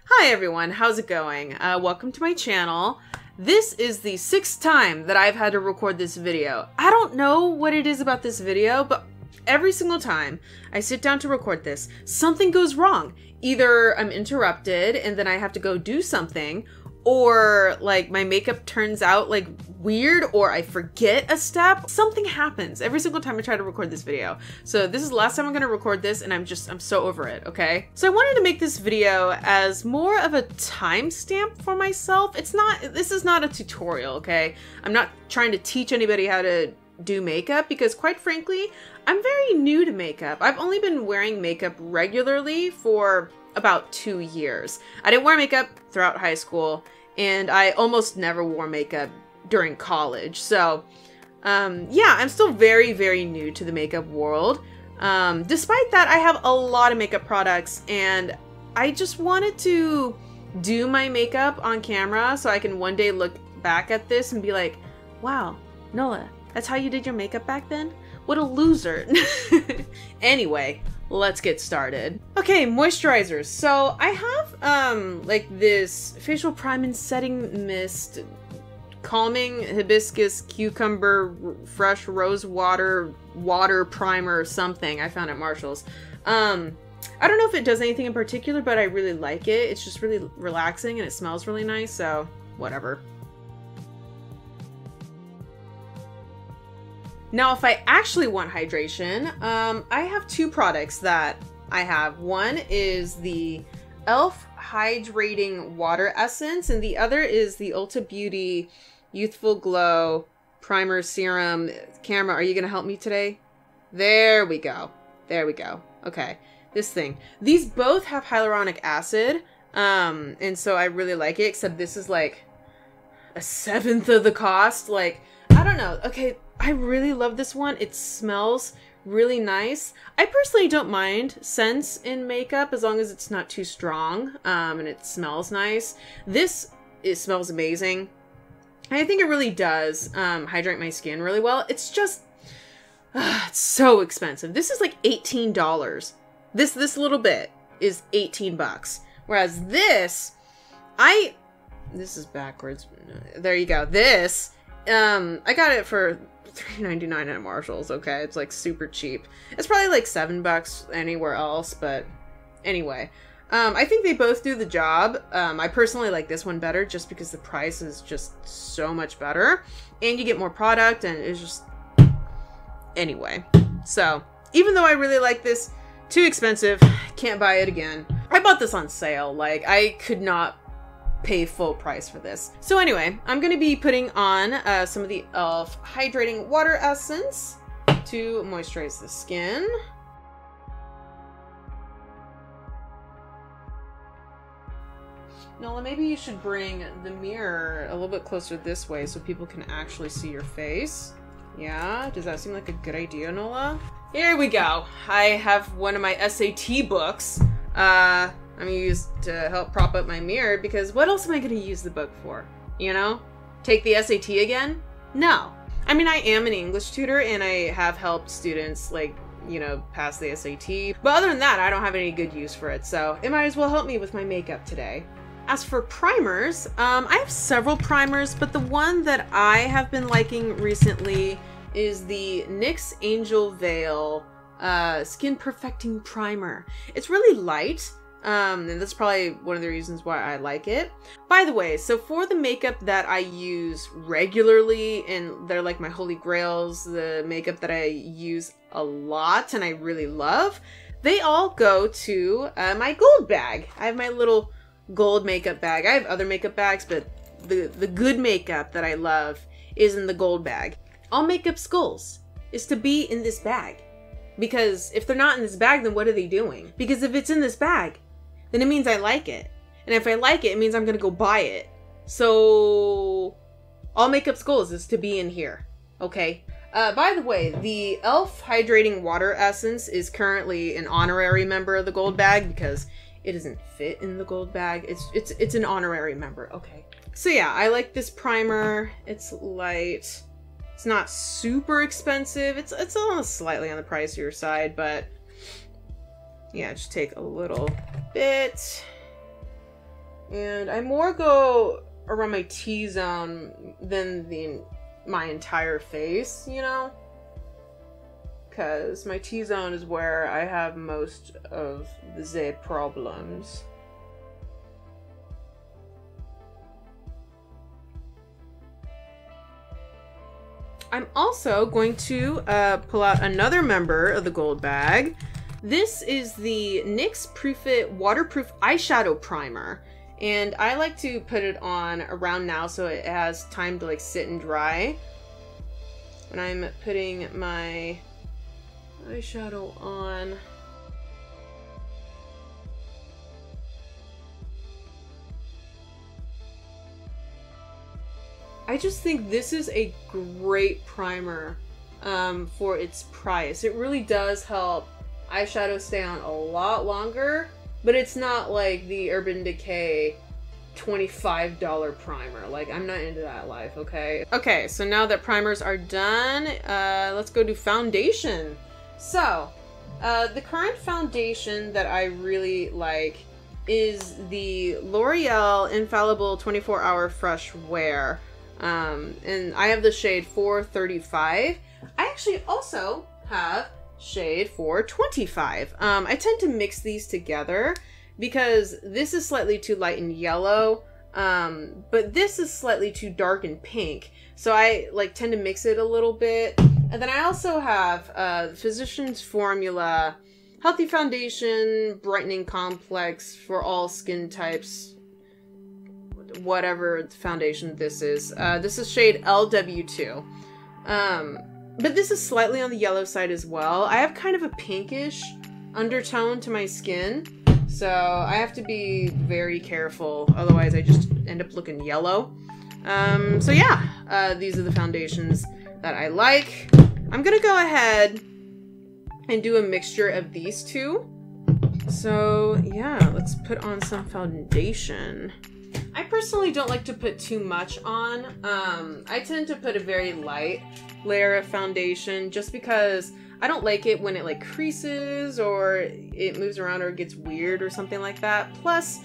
Hi everyone, how's it going? Welcome to my channel. This is the 6th time that I've had to record this video. I don't know what it is about this video, but every single time I sit down to record this, something goes wrong. Either I'm interrupted and then I have to go do something, or like my makeup turns out like weird, or I forget a step. Something happens every single time I try to record this video. So this is the last time I'm gonna record this and I'm so over it, okay? So I wanted to make this video as more of a timestamp for myself. This is not a tutorial, okay? I'm not trying to teach anybody how to do makeup because quite frankly, I'm very new to makeup. I've only been wearing makeup regularly for about 2 years. I didn't wear makeup throughout high school, and I almost never wore makeup during college. So, yeah, I'm still very, very new to the makeup world. Despite that, I have a lot of makeup products, and I just wanted to do my makeup on camera so I can one day look back at this and be like, wow, Nola, that's how you did your makeup back then? What a loser. Anyway, let's get started. Okay, moisturizers. So I have like this facial prime and setting mist, calming hibiscus cucumber fresh rose water primer or something I found at Marshall's. I don't know if it does anything in particular, but I really like it. It's just really relaxing and it smells really nice, so whatever. Now, if I actually want hydration, I have 2 products that I have. One is the e.l.f. Hydrating Water Essence, and the other is the Ulta Beauty Youthful Glow Primer Serum. Camera, are you gonna help me today? There we go. There we go. Okay, this thing. These both have hyaluronic acid, and so I really like it, except this is like a 1/7 of the cost. Like, I don't know. Okay, I really love this one. It smells really nice. I personally don't mind scents in makeup as long as it's not too strong, and it smells nice. It smells amazing. And I think it really does hydrate my skin really well. It's just, it's so expensive. This is like $18. This little bit is 18 bucks. Whereas this is backwards. There you go. This, I got it for $3.99 at Marshall's, okay? It's like super cheap. It's probably like $7 anywhere else, but anyway. I think they both do the job. I personally like this one better just because the price is just so much better. And you get more product and it's just... Anyway. So, even though I really like this, too expensive, can't buy it again. I bought this on sale. Like, I could not pay full price for this. So anyway, I'm going to be putting on some of the e.l.f. Hydrating Water Essence to moisturize the skin. Nola, maybe you should bring the mirror a little bit closer this way so people can actually see your face. Yeah, does that seem like a good idea, Nola? Here we go. I have one of my SAT books. I'm gonna use to help prop up my mirror because what else am I gonna use the book for? You know? Take the SAT again? No. I mean, I am an English tutor and I have helped students, like, you know, pass the SAT. But other than that, I don't have any good use for it, so it might as well help me with my makeup today. As for primers, I have several primers, but the one that I have been liking recently is the NYX Angel Veil Skin Perfecting Primer. It's really light. And that's probably one of the reasons why I like it. By the way, so for the makeup that I use regularly, and they're like my holy grails, the makeup that I use a lot and I really love, they all go to my gold bag. I have my little gold makeup bag. I have other makeup bags, but the good makeup that I love is in the gold bag. All makeup's goals is to be in this bag. Because if they're not in this bag, then what are they doing? Because if it's in this bag, then it means I like it. And if I like it, it means I'm gonna go buy it. So, all makeup's goals is to be in here, okay? By the way, the e.l.f. Hydrating Water Essence is currently an honorary member of the gold bag because it doesn't fit in the gold bag. It's an honorary member, okay? So yeah, I like this primer. It's light. It's not super expensive. It's almost slightly on the pricier side, but yeah, just take a little bit And I more go around my T-zone than my entire face, you know? Because my T-zone is where I have most of the problems. I'm also going to pull out another member of the gold bag. This is the NYX Proof It Waterproof Eyeshadow Primer. And I like to put it on around now so it has time to like sit and dry. When I'm putting my eyeshadow on. I just think this is a great primer for its price. It really does help eyeshadow stay on a lot longer, but it's not like the Urban Decay $25 primer. Like, I'm not into that life, okay? Okay, so now that primers are done, let's go do foundation. So, the current foundation that I really like is the L'Oreal Infallible 24-Hour Fresh Wear. And I have the shade 435. I actually also have shade 425. I tend to mix these together because this is slightly too light and yellow, but this is slightly too dark and pink. So I like tend to mix it a little bit. And then I also have Physicians Formula Healthy Foundation Brightening Complex for all skin types. Whatever foundation this is. This is shade LW2. But this is slightly on the yellow side as well. I have kind of a pinkish undertone to my skin, so I have to be very careful. Otherwise, I just end up looking yellow. So yeah, these are the foundations that I like. I'm gonna go ahead and do a mixture of these two. So yeah, let's put on some foundation. I personally don't like to put too much on. I tend to put a very light layer of foundation just because I don't like it when it like creases or it moves around or gets weird or something like that. Plus,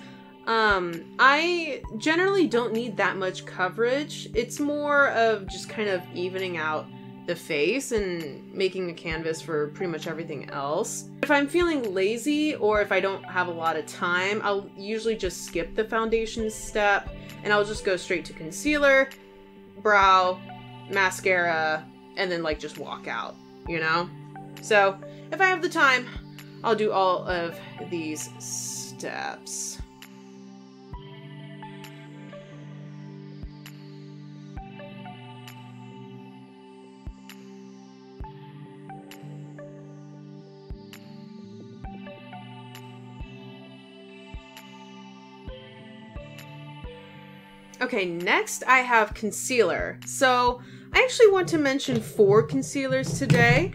I generally don't need that much coverage. It's more of just kind of evening out the face and making a canvas for pretty much everything else. If I'm feeling lazy or if I don't have a lot of time, I'll usually just skip the foundation step and I'll just go straight to concealer, brow, mascara, and then like just walk out, you know? So if I have the time, I'll do all of these steps. Okay, next I have concealer. So I actually want to mention 4 concealers today.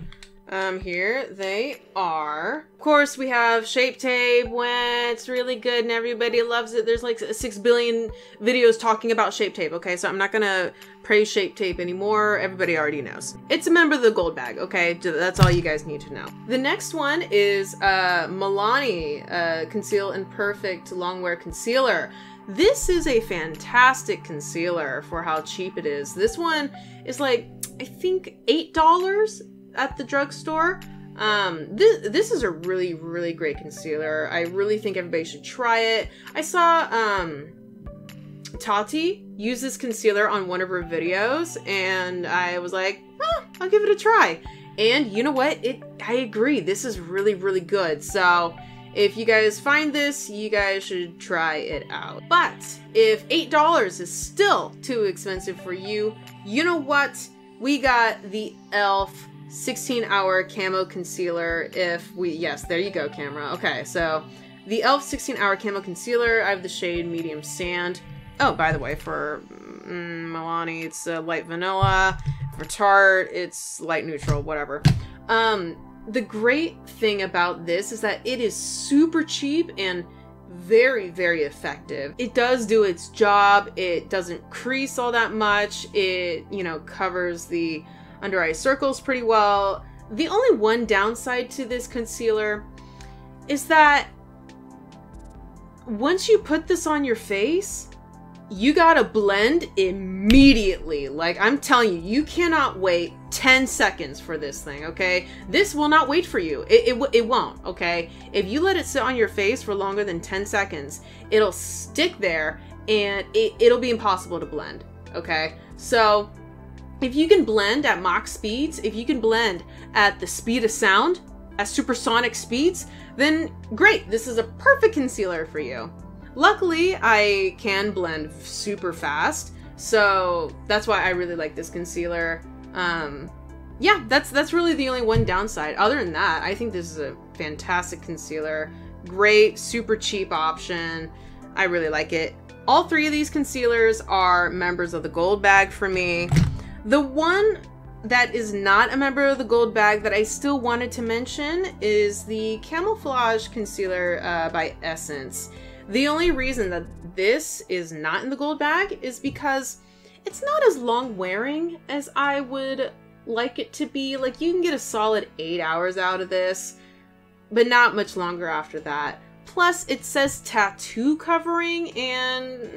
Here they are. Of course, we have Shape Tape when it's really good and everybody loves it. There's like 6 billion videos talking about Shape Tape, okay? So I'm not gonna praise Shape Tape anymore. Everybody already knows. It's a member of the gold bag, okay? That's all you guys need to know. The next one is Milani Conceal and Perfect Longwear Concealer. This is a fantastic concealer for how cheap it is. This one is like, I think $8 at the drugstore. This is a really, really great concealer. I really think everybody should try it. I saw Tarte use this concealer on one of her videos and I was like, oh, I'll give it a try. And you know what? I agree. This is really, really good. So if you guys find this, you guys should try it out. But if $8 is still too expensive for you, you know what? We got the e.l.f. 16-hour Camo Concealer. Yes, there you go, camera. Okay, so the e.l.f. 16-hour Camo Concealer, I have the shade Medium Sand. Oh, by the way, for Milani, it's light vanilla. For Tarte, it's light neutral, whatever. The great thing about this is that it is super cheap and very, very effective. It does do its job. It doesn't crease all that much. It, you know, covers the under eye circles pretty well. The only one downside to this concealer is that once you put this on your face, you gotta blend immediately. Like, I'm telling you, you cannot wait 10 seconds for this thing, okay? This will not wait for you. It won't, okay? If you let it sit on your face for longer than 10 seconds, it'll stick there and it'll be impossible to blend, okay? So if you can blend at Mach speeds, if you can blend at the speed of sound, at supersonic speeds, then great, this is a perfect concealer for you. Luckily, I can blend super fast, so that's why I really like this concealer. Yeah, that's really the only one downside. Other than that, I think this is a fantastic concealer. Great, super cheap option. I really like it. All three of these concealers are members of the gold bag for me. The one that is not a member of the gold bag that I still wanted to mention is the Camouflage Concealer by Essence. The only reason that this is not in the gold bag is because it's not as long wearing as I would like it to be. Like, you can get a solid 8 hours out of this, but not much longer after that. Plus, it says tattoo covering, and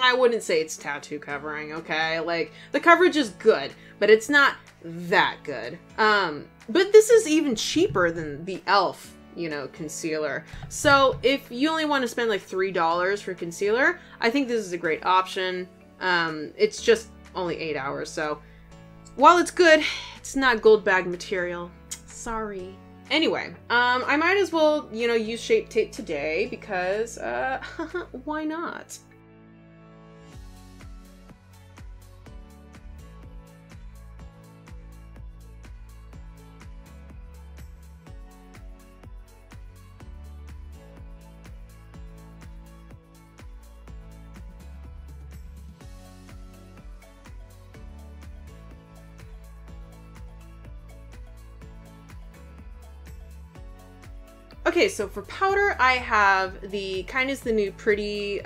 I wouldn't say it's tattoo covering, okay? Like, the coverage is good, but it's not that good. But this is even cheaper than the e.l.f., you know, concealer. So if you only want to spend like $3 for concealer, I think this is a great option. It's just only 8 hours, so while it's good, it's not gold bag material. Sorry. Anyway, I might as well, you know, use Shape Tape today because, why not? Okay, so for powder, I have the Kindness the New Pretty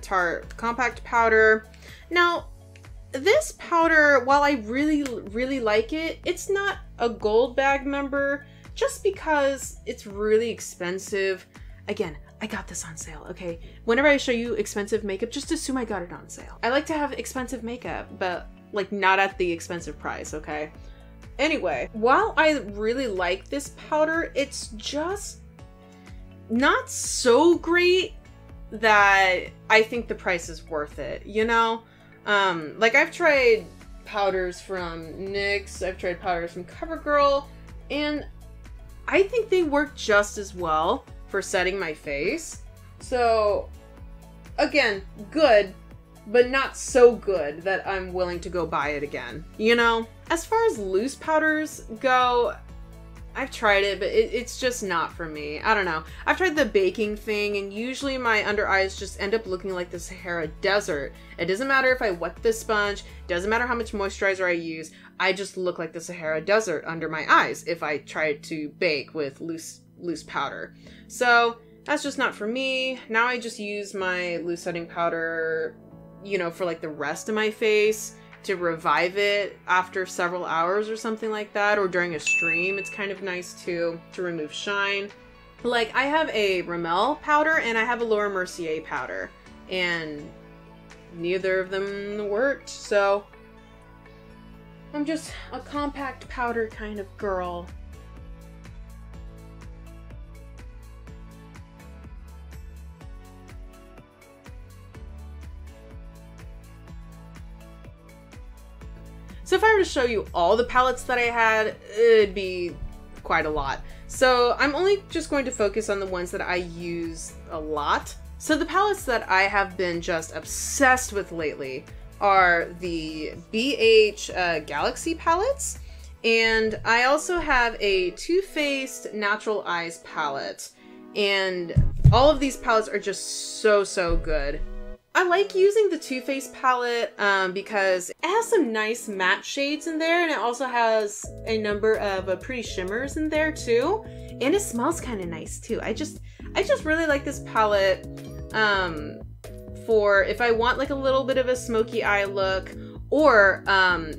Tarte Compact Powder. Now, this powder, while I really like it, it's not a gold bag member just because it's really expensive. Again, I got this on sale, okay? Whenever I show you expensive makeup, just assume I got it on sale. I like to have expensive makeup, but like not at the expensive price, okay? Anyway, while I really like this powder, it's just not so great that I think the price is worth it, you know? Like, I've tried powders from NYX, I've tried powders from CoverGirl, and I think they work just as well for setting my face. So, again, good, but not so good that I'm willing to go buy it again, you know? As far as loose powders go, I've tried it, but it's just not for me. I don't know. I've tried the baking thing, and usually my under eyes just end up looking like the Sahara Desert. It doesn't matter if I wet the sponge, doesn't matter how much moisturizer I use, I just look like the Sahara Desert under my eyes if I try to bake with loose powder. So that's just not for me. Now I just use my loose setting powder, you know, for like the rest of my face, to revive it after several hours or something like that, or during a stream. It's kind of nice too, to remove shine. Like, I have a Rimmel powder and I have a Laura Mercier powder, and neither of them worked, so I'm just a compact powder kind of girl. So if I were to show you all the palettes that I had, it'd be quite a lot. So I'm only just going to focus on the ones that I use a lot. So the palettes that I have been just obsessed with lately are the BH Galaxy palettes. And I also have a Too Faced Natural Eyes palette. And all of these palettes are just so good. I like using the Too Faced palette because it has some nice matte shades in there, and it also has a number of pretty shimmers in there too, and it smells kind of nice too. I just really like this palette for if I want like a little bit of a smoky eye look, or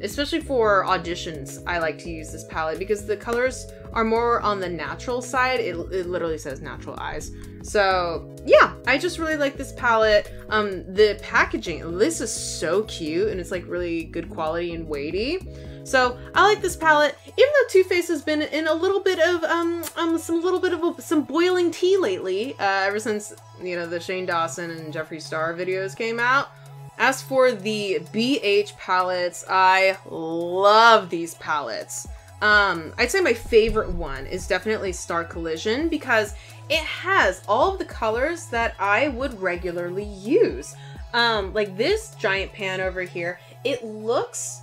especially for auditions. I like to use this palette because the colors are more on the natural side. It literally says natural eyes. So yeah, I just really like this palette. The packaging, this is so cute and it's like really good quality and weighty. So I like this palette, even though Too Faced has been in a little bit of some boiling tea lately, ever since, you know, the Shane Dawson and Jeffree Star videos came out. As for the BH palettes, I love these palettes. I'd say my favorite one is definitely Star Collision because it has all of the colors that I would regularly use. Like this giant pan over here, it looks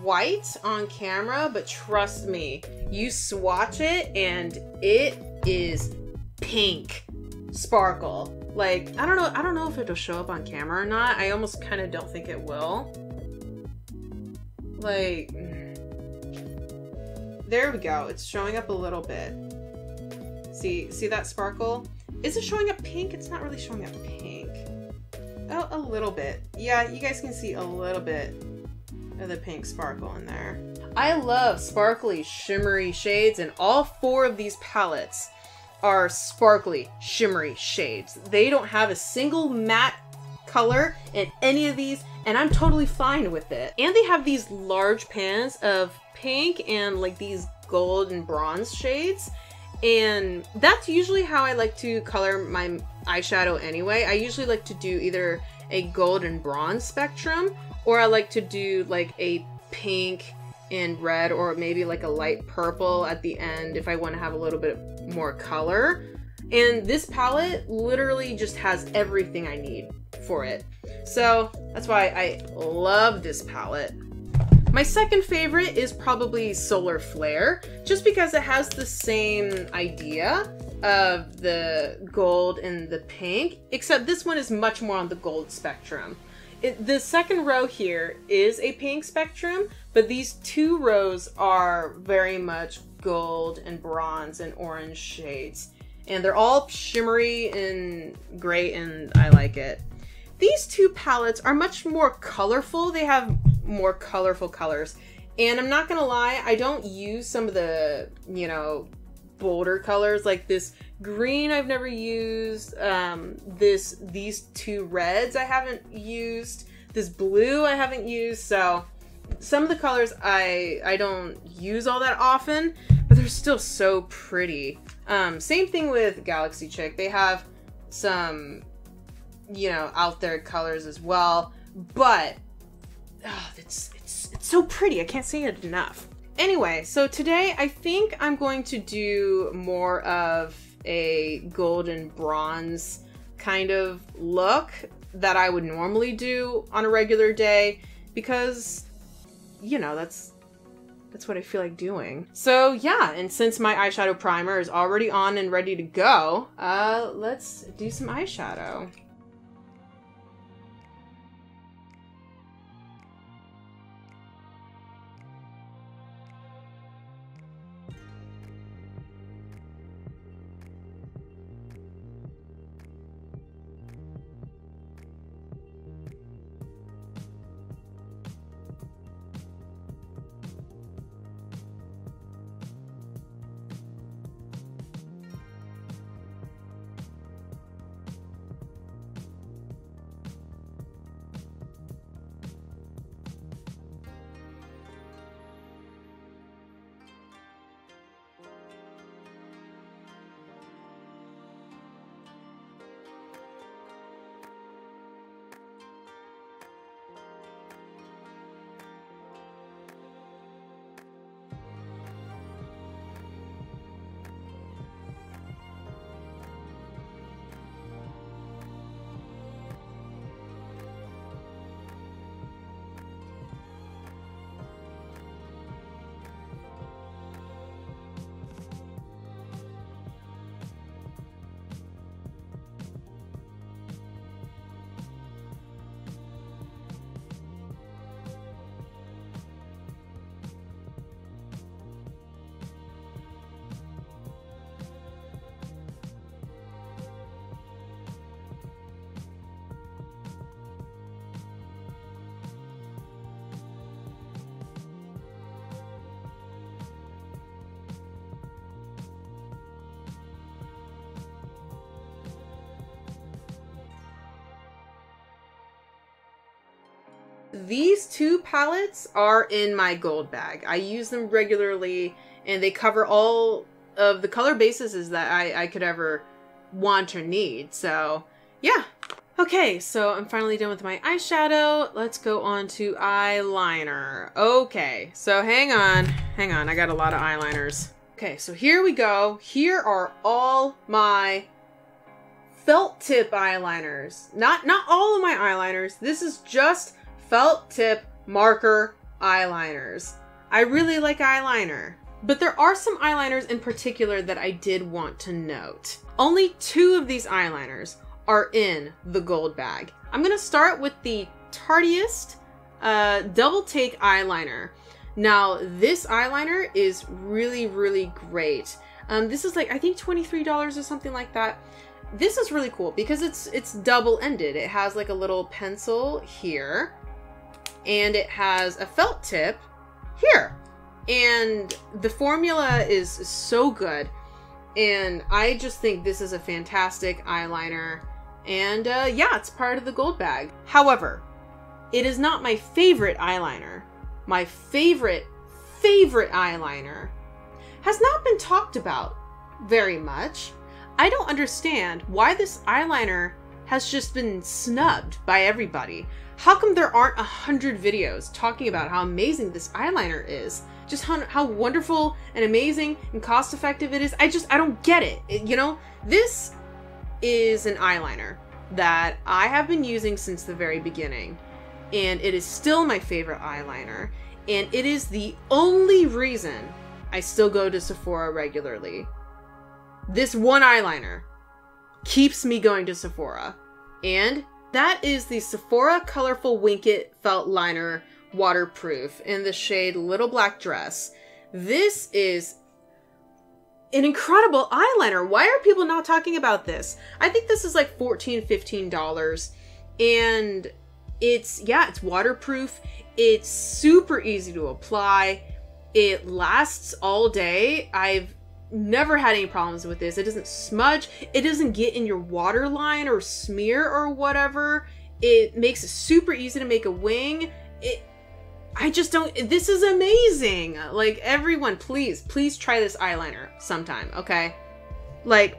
white on camera, but trust me, you swatch it and it is pink sparkle. Like, I don't know if it'll show up on camera or not. I almost kind of don't think it will. Like, there we go. It's showing up a little bit. See that sparkle? Is it showing up pink? It's not really showing up pink. Oh, a little bit. Yeah, you guys can see a little bit of the pink sparkle in there. I love sparkly, shimmery shades, and all 4 of these palettes are sparkly, shimmery shades. They don't have a single matte color in any of these, and I'm totally fine with it. And they have these large pans of pink and like these gold and bronze shades. And that's usually how I like to color my eyeshadow anyway. I usually like to do either a gold and bronze spectrum, or I like to do like a pink and red, or maybe like a light purple at the end if I want to have a little bit more color. And this palette literally just has everything I need for it. So that's why I love this palette. My second favorite is probably Solar Flare, just because it has the same idea of the gold and the pink, except this one is much more on the gold spectrum. The second row here is a pink spectrum, but these 2 rows are very much gold and bronze and orange shades. And they're all shimmery and great, and I like it. These 2 palettes are much more colorful. They have more colorful colors. And I'm not gonna lie, I don't use some of the, you know, bolder colors like this green I've never used, these 2 reds I haven't used, this blue I haven't used, so some of the colors I don't use all that often, but they're still so pretty. Same thing with Galaxy Chick. They have some, you know, out there colors as well, but it's so pretty. I can't say it enough. Anyway, so today I think I'm going to do more of a gold and bronze kind of look that I would normally do on a regular day because, you know, that's what I feel like doing. So yeah, and since my eyeshadow primer is already on and ready to go, let's do some eyeshadow. These two palettes are in my gold bag. I use them regularly, and they cover all of the color bases that I could ever want or need. So yeah. Okay, so I'm finally done with my eyeshadow. Let's go on to eyeliner. Okay, so hang on. I got a lot of eyeliners. Okay, so here we go. Here are all my felt tip eyeliners. Not all of my eyeliners. This is just felt tip marker eyeliners. I really like eyeliner, but there are some eyeliners in particular that I did want to note. Only 2 of these eyeliners are in the gold bag. I'm gonna start with the Tarteist Double Take eyeliner. Now, this eyeliner is really, really great. This is like, I think $23 or something like that. This is really cool because it's double-ended. It has like a little pencil here, and it has a felt tip here. And the formula is so good. And I just think this is a fantastic eyeliner. And yeah, it's part of the gold bag. However, it is not my favorite eyeliner. My favorite eyeliner has not been talked about very much. I don't understand why this eyeliner has just been snubbed by everybody. How come there aren't 100 videos talking about how amazing this eyeliner is? Just how wonderful and amazing and cost effective it is. I don't get it. You know, this is an eyeliner that I have been using since the very beginning, and it is still my favorite eyeliner, and it is the only reason I still go to Sephora regularly. This one eyeliner keeps me going to Sephora, and that is the Sephora Colorful Wink It Felt Liner Waterproof in the shade Little Black Dress. This is an incredible eyeliner. Why are people not talking about this? I think this is like $14, $15, and it's waterproof. It's super easy to apply. It lasts all day. I've never had any problems with this. It doesn't smudge. It doesn't get in your waterline or smear or whatever. It makes it super easy to make a wing. This is amazing. Like, everyone, please try this eyeliner sometime, okay? Like,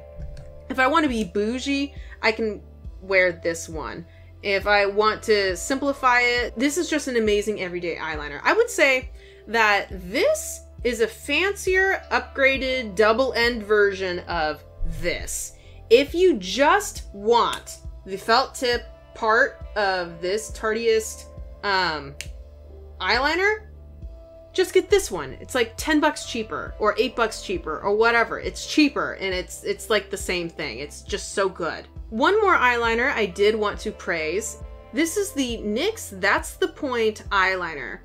if I want to be bougie, I can wear this one. If I want to simplify it, this is just an amazing everyday eyeliner. I would say that this is a fancier, upgraded, double-end version of this. If you just want the felt tip part of this Tarteist eyeliner, just get this one. It's like 10 bucks cheaper or 8 bucks cheaper or whatever. It's cheaper, and it's like the same thing. It's just so good. One more eyeliner I did want to praise. This is the NYX That's the Point eyeliner.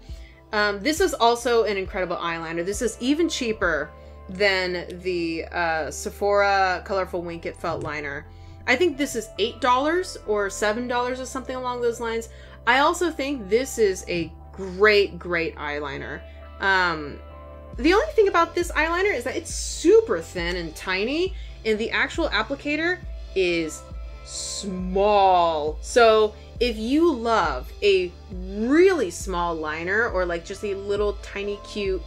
This is also an incredible eyeliner. This is even cheaper than the Sephora Colorful Wink It Felt Liner. I think this is $8 or $7 or something along those lines. I also think this is a great eyeliner. The only thing about this eyeliner is that it's super thin and tiny, and the actual applicator is small. So if you love a really small liner, or like just a little tiny cute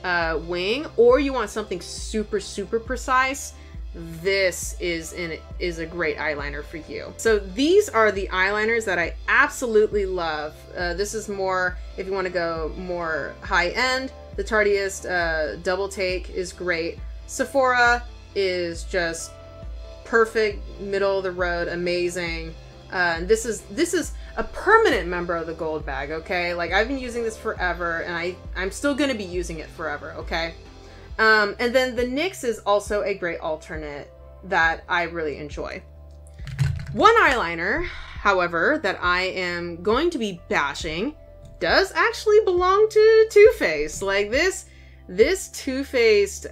wing, or you want something super precise, this is a great eyeliner for you. So these are the eyeliners that I absolutely love. This is more, if you want to go more high end, the Tarteist Double Take is great. Sephora is just perfect, middle of the road, amazing. This is a permanent member of the gold bag, okay? Like, I've been using this forever, and I'm still gonna be using it forever, okay? And then the NYX is also a great alternate that I really enjoy. One eyeliner, however, that I am going to be bashing does actually belong to Too Faced. Like, this Too Faced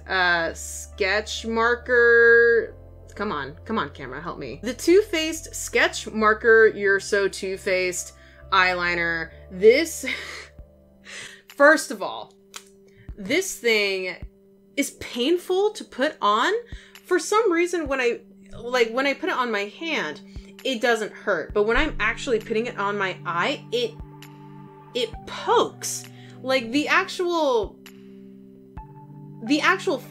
sketch marker. Come on, camera, help me. The Too Faced Sketch Marker You're So Too Faced eyeliner. This, first of all, this thing is painful to put on. For some reason, when I put it on my hand, it doesn't hurt. But when I'm actually putting it on my eye, it pokes. Like the actual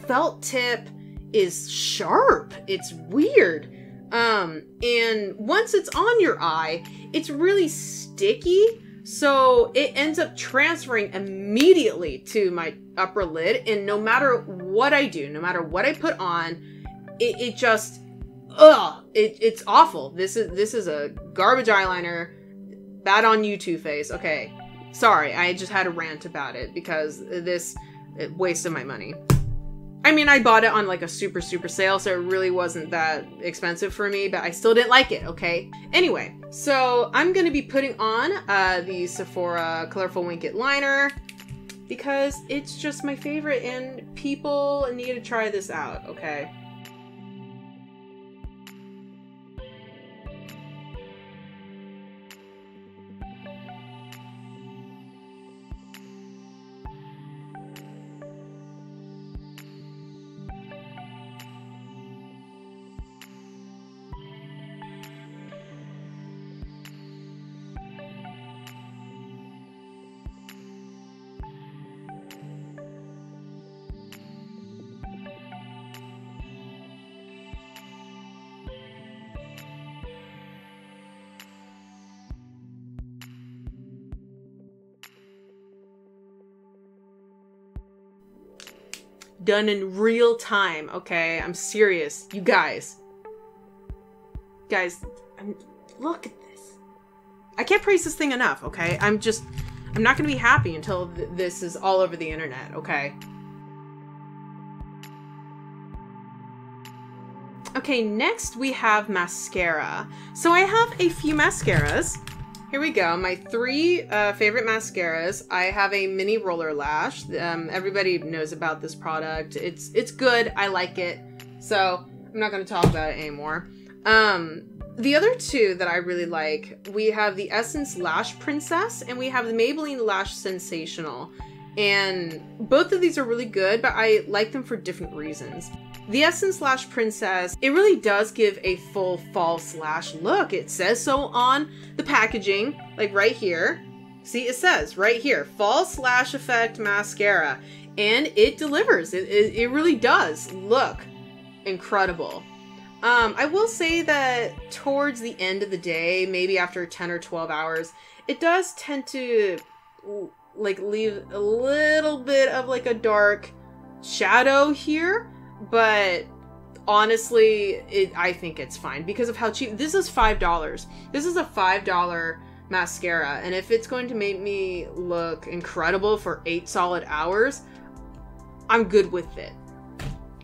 felt tip is sharp. It's weird. And once it's on your eye, it's really sticky. So it ends up transferring immediately to my upper lid. And no matter what I do, no matter what I put on, it just, it's awful. This is a garbage eyeliner. Bad on you, Too Faced. Okay. Sorry, I just had a rant about it because it wasted my money. I mean, I bought it on like a super sale, so it really wasn't that expensive for me, but I still didn't like it, okay? Anyway, so I'm going to be putting on the Sephora Colorful Wink It Liner because it's just my favorite and people need to try this out, okay? Done in real time, okay? I'm serious. You guys. Look at this. I can't praise this thing enough, okay? I'm not gonna be happy until this is all over the internet, okay? Okay, next we have mascara. So I have a few mascaras. Here we go, my 3 favorite mascaras. I have a mini roller lash. Everybody knows about this product. It's good, I like it. So I'm not gonna talk about it anymore. The other 2 that I really like, we have the Essence Lash Princess and we have the Maybelline Lash Sensational. And both of these are really good, but I like them for different reasons. The Essence Lash Princess, it really does give a full false lash look. It says so on the packaging, like right here. See, it says right here, false lash effect mascara. And it delivers. It really does look incredible. I will say that towards the end of the day, maybe after 10 or 12 hours, it does tend to like leave a little bit of like a dark shadow here. But honestly, I think it's fine because of how cheap. This is $5. This is a $5 mascara. And if it's going to make me look incredible for 8 solid hours, I'm good with it.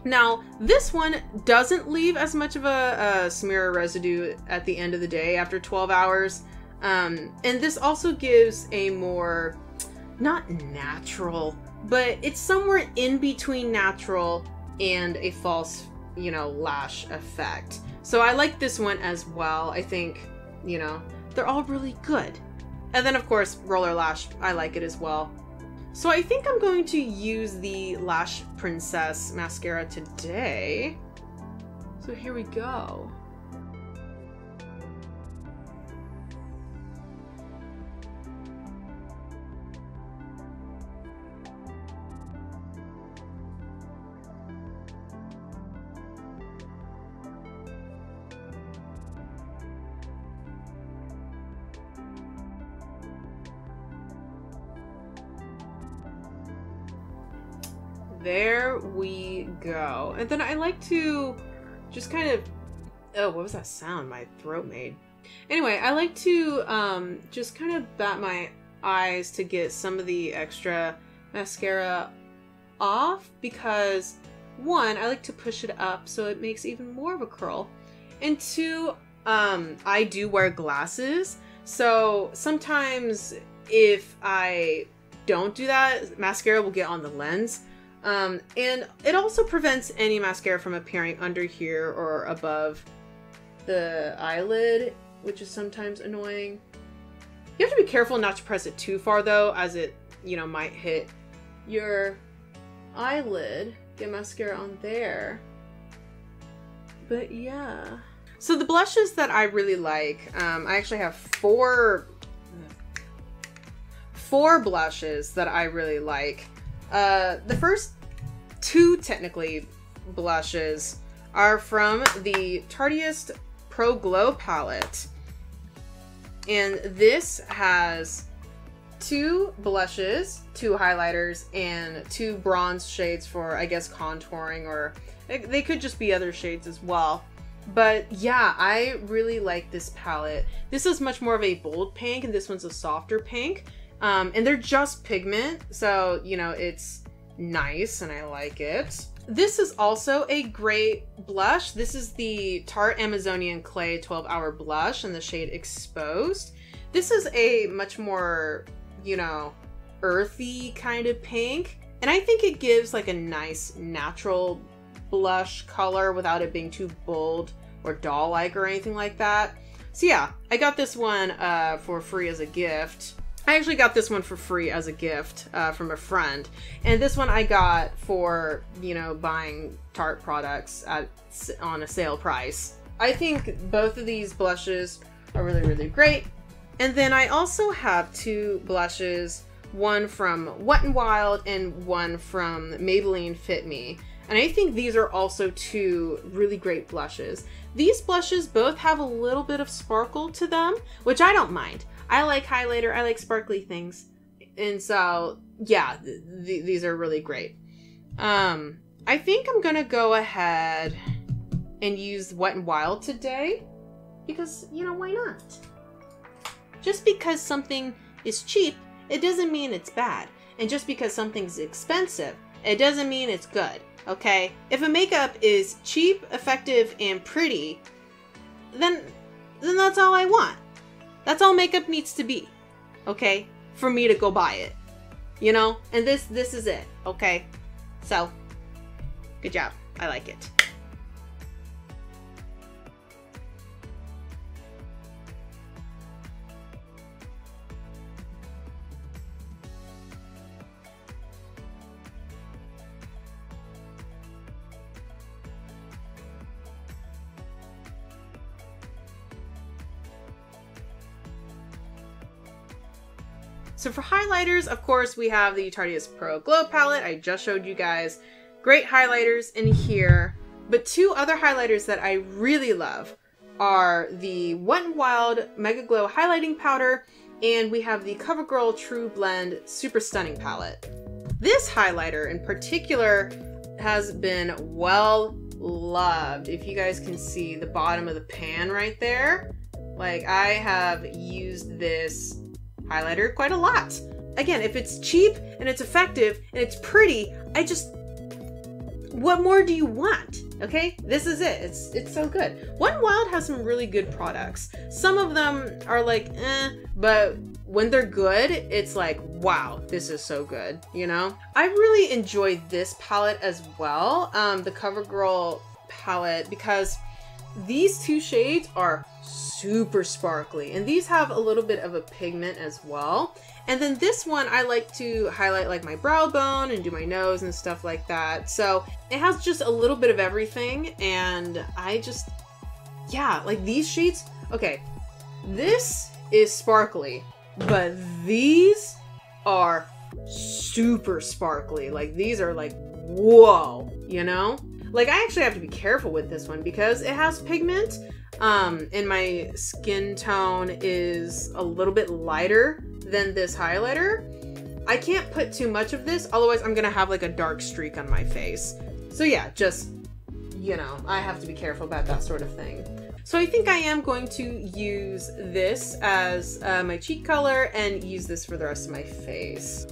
Now, this one doesn't leave as much of a smear residue at the end of the day after 12 hours. And this also gives a more, not natural, but it's somewhere in between natural and a false, you know, lash effect. So I like this one as well. I think, you know, they're all really good. And then of course, Roller Lash, I like it as well. So I think I'm going to use the Lash Princess mascara today. So here we go. There we go. And then I like to just kind of, oh, what was that sound my throat made? Anyway, I like to just kind of bat my eyes to get some of the extra mascara off because 1, I like to push it up so it makes even more of a curl. And 2, I do wear glasses. So sometimes if I don't do that, mascara will get on the lens. And it also prevents any mascara from appearing under here or above the eyelid, which is sometimes annoying. You have to be careful not to press it too far though, as it, you know, might hit your eyelid. Get mascara on there. But yeah. So the blushes that I really like, I actually have 4 blushes that I really like. The first 2, technically, blushes are from the Tarteist Pro Glow palette. And this has 2 blushes, 2 highlighters, and 2 bronze shades for, I guess, contouring, or they could just be other shades as well. But yeah, I really like this palette. This is much more of a bold pink, and this one's a softer pink. And they're just pigment, so, you know, it's nice, and I like it. This is also a great blush. This is the Tarte Amazonian Clay 12-Hour Blush in the shade Exposed. This is a much more, you know, earthy kind of pink. And I think it gives like a nice natural blush color without it being too bold or doll-like or anything like that. So yeah, I got this one for free as a gift. I actually got this one for free as a gift from a friend. And this one I got for, you know, buying Tarte products on a sale price. I think both of these blushes are really, really great. And then I also have 2 blushes, one from Wet n Wild and one from Maybelline Fit Me. And I think these are also 2 really great blushes. These blushes both have a little bit of sparkle to them, which I don't mind. I like highlighter, I like sparkly things. And so, yeah, these are really great. I think I'm gonna go ahead and use Wet n Wild today because, you know, why not? Just because something is cheap, it doesn't mean it's bad. And just because something's expensive, it doesn't mean it's good, okay? If a makeup is cheap, effective, and pretty, then that's all I want. That's all makeup needs to be, okay? For me to go buy it, you know? And this is it, okay? So, good job. I like it. So for highlighters, of course, we have the Tarteist Pro Glow palette. I just showed you guys. Great highlighters in here. But 2 other highlighters that I really love are the Wet n Wild Mega Glow Highlighting Powder, and we have the CoverGirl True Blend Super Stunning palette. This highlighter in particular has been well loved. If you guys can see the bottom of the pan right there, like I have used this highlighter quite a lot. Again, if it's cheap and it's effective and it's pretty, what more do you want? Okay, this is it. It's so good. Wet n Wild has some really good products. Some of them are like, but when they're good, it's like, wow, this is so good, you know? I really enjoyed this palette as well, the CoverGirl palette, because these 2 shades are super sparkly, and these have a little bit of a pigment as well. And then this one I like to highlight like my brow bone and do my nose and stuff like that. So it has just a little bit of everything, and I just, yeah, like these shades. Okay, this is sparkly, but these are super sparkly. Like these are like, whoa, you know? Like I actually have to be careful with this one because it has pigment. And my skin tone is a little bit lighter than this highlighter. I can't put too much of this, otherwise I'm gonna have like a dark streak on my face. So yeah, just, you know, I have to be careful about that sort of thing. So I think I am going to use this as my cheek color and use this for the rest of my face.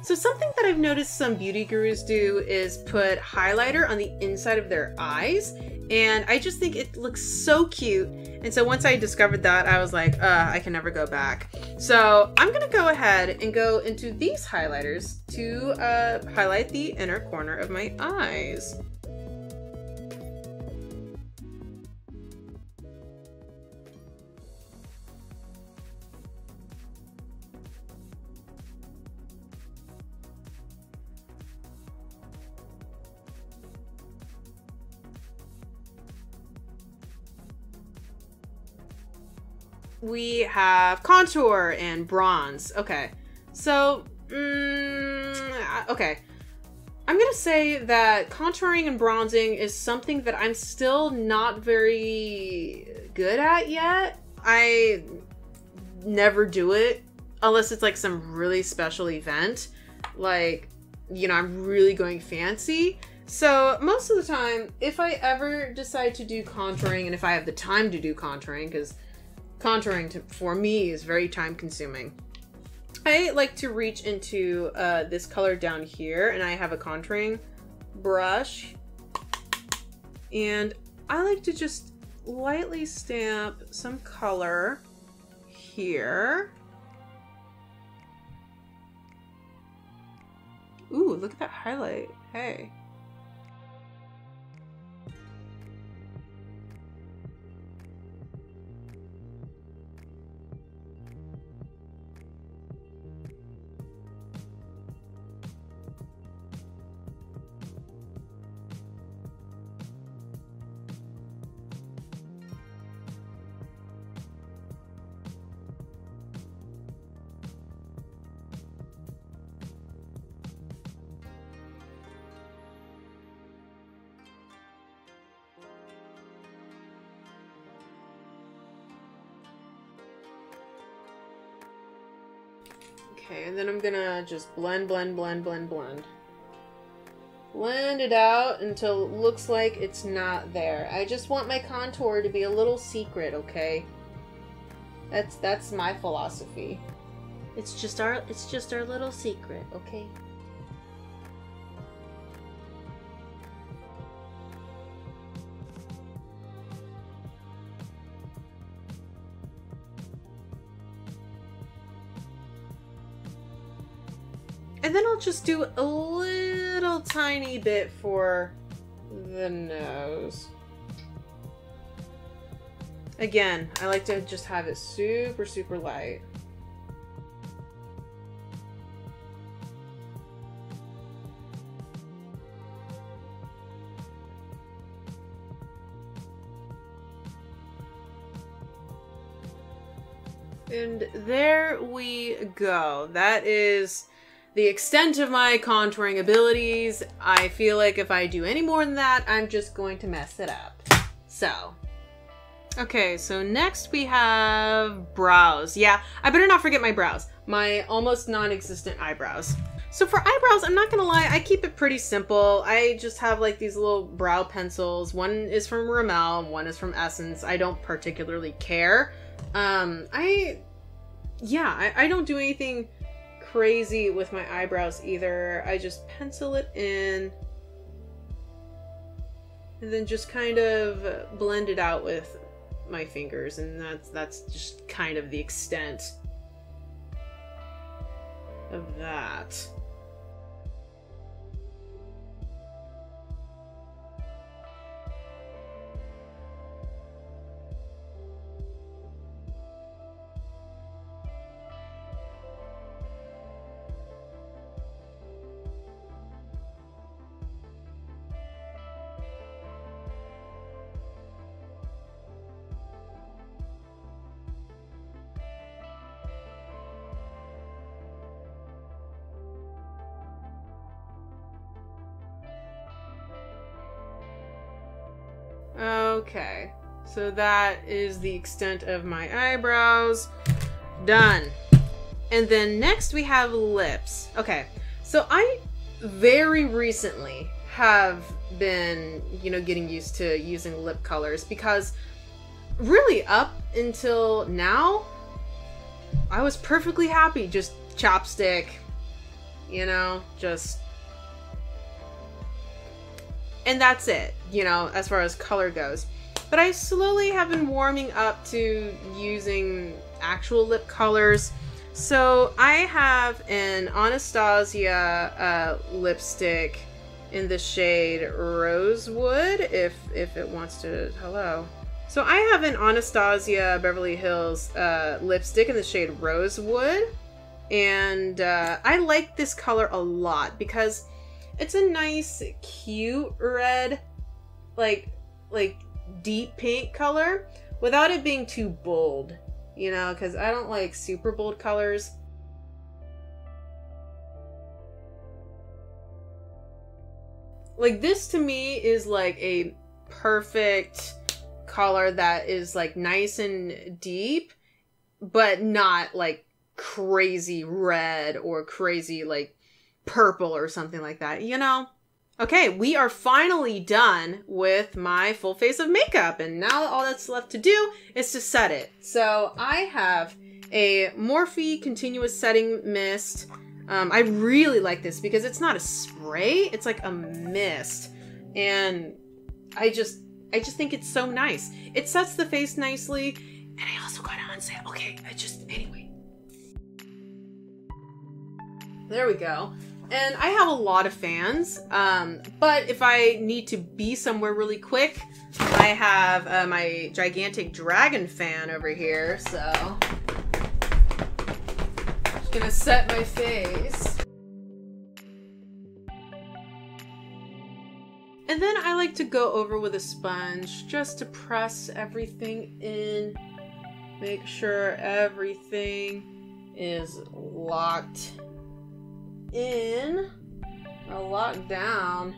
So something that I've noticed some beauty gurus do is put highlighter on the inside of their eyes, and I just think it looks so cute. And so once I discovered that, I was like, I can never go back. So I'm gonna go ahead and go into these highlighters to highlight the inner corner of my eyes. We have contour and bronze. Okay, so, okay. I'm gonna say that contouring and bronzing is something that I'm still not very good at yet. I never do it unless it's like some really special event. Like, you know, I'm really going fancy. So most of the time, if I ever decide to do contouring, and if I have the time to do contouring, because contouring for me is very time consuming, I like to reach into this color down here, and I have a contouring brush, and I like to just lightly stamp some color here. Ooh, look at that highlight. Hey. Okay, and then I'm gonna just blend it out until it looks like it's not there. I just want my contour to be a little secret, okay? That's my philosophy. It's just our little secret, okay? And then I'll just do a little tiny bit for the nose. Again, I like to just have it super, super light. And there we go. That is the extent of my contouring abilities. I feel like if I do any more than that, I'm just going to mess it up. So, okay, so next we have brows. Yeah, I better not forget my brows. My almost non-existent eyebrows. So for eyebrows, I'm not gonna lie, I keep it pretty simple. I just have like these little brow pencils. One is from Rimmel, and one is from Essence. I don't particularly care. I don't do anything crazy with my eyebrows either. I just pencil it in and then just kind of blend it out with my fingers, and that's just kind of the extent of that. Okay, so that is the extent of my eyebrows. Done. And then next we have lips. Okay, so I very recently have been, getting used to using lip colors, because really up until now, I was perfectly happy just chapstick, you know, just... And that's it, you know, as far as color goes. But I slowly have been warming up to using actual lip colors. So I have an Anastasia lipstick in the shade Rosewood, if it wants to, hello. So I have an Anastasia Beverly Hills lipstick in the shade Rosewood. And I like this color a lot because it's a nice, cute red, like deep pink color without it being too bold, you know, because I don't like super bold colors. Like this to me is like a perfect color that is like nice and deep, but not like crazy red or crazy like purple or something like that, you know? Okay, we are finally done with my full face of makeup, and now all that's left to do is to set it. So I have a Morphe Continuous Setting Mist. I really like this because it's not a spray, it's like a mist. And I just think it's so nice. It sets the face nicely, and I also got it on sale. Okay, anyway. There we go. And I have a lot of fans, but if I need to be somewhere really quick, I have my gigantic dragon fan over here, so just gonna set my face. And then I like to go over with a sponge just to press everything in, make sure everything is locked in, locked down.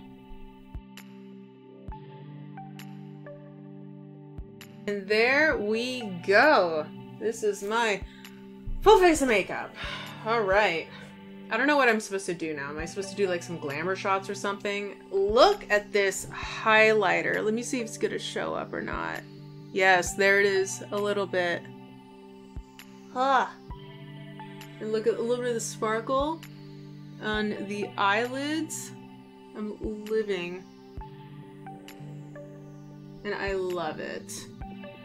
And there we go. This is my full face of makeup. All right. I don't know what I'm supposed to do now. Am I supposed to do like some glamour shots or something? Look at this highlighter. Let me see if it's gonna show up or not. Yes, there it is a little bit. Ah. And look at a little bit of the sparkle on the eyelids. I'm living. And I love it.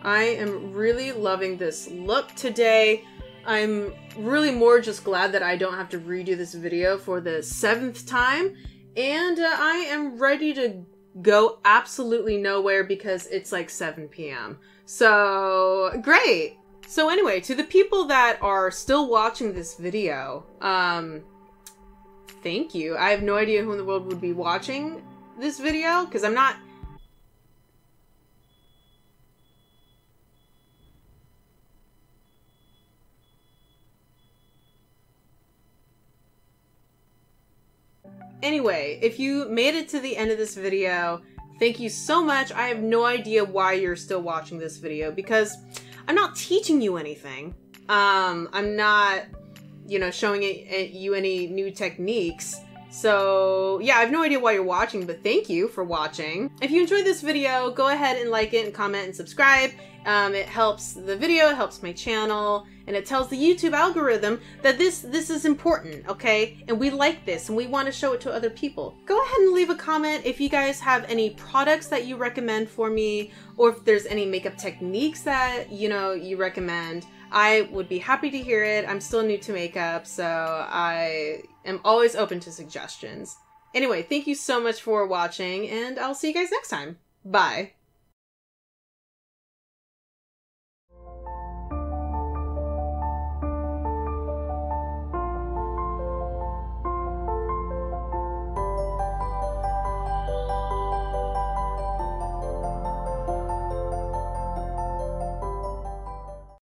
I am really loving this look today. I'm really more just glad that I don't have to redo this video for the 7th time. And I am ready to go absolutely nowhere because it's like 7 p.m. So, great! So anyway, to the people that are still watching this video, thank you. I have no idea who in the world would be watching this video, because I'm not... Anyway, if you made it to the end of this video, thank you so much. I have no idea why you're still watching this video, because I'm not teaching you anything. I'm not, you know, showing you any new techniques. So yeah, I have no idea why you're watching, but thank you for watching. If you enjoyed this video, go ahead and like it and comment and subscribe. It helps the video, it helps my channel, and it tells the YouTube algorithm that this is important, okay? And we like this, and we want to show it to other people. Go ahead and leave a comment if you guys have any products that you recommend for me, or if there's any makeup techniques that, you know, you recommend. I would be happy to hear it. I'm still new to makeup, so I am always open to suggestions. Anyway, thank you so much for watching, and I'll see you guys next time. Bye.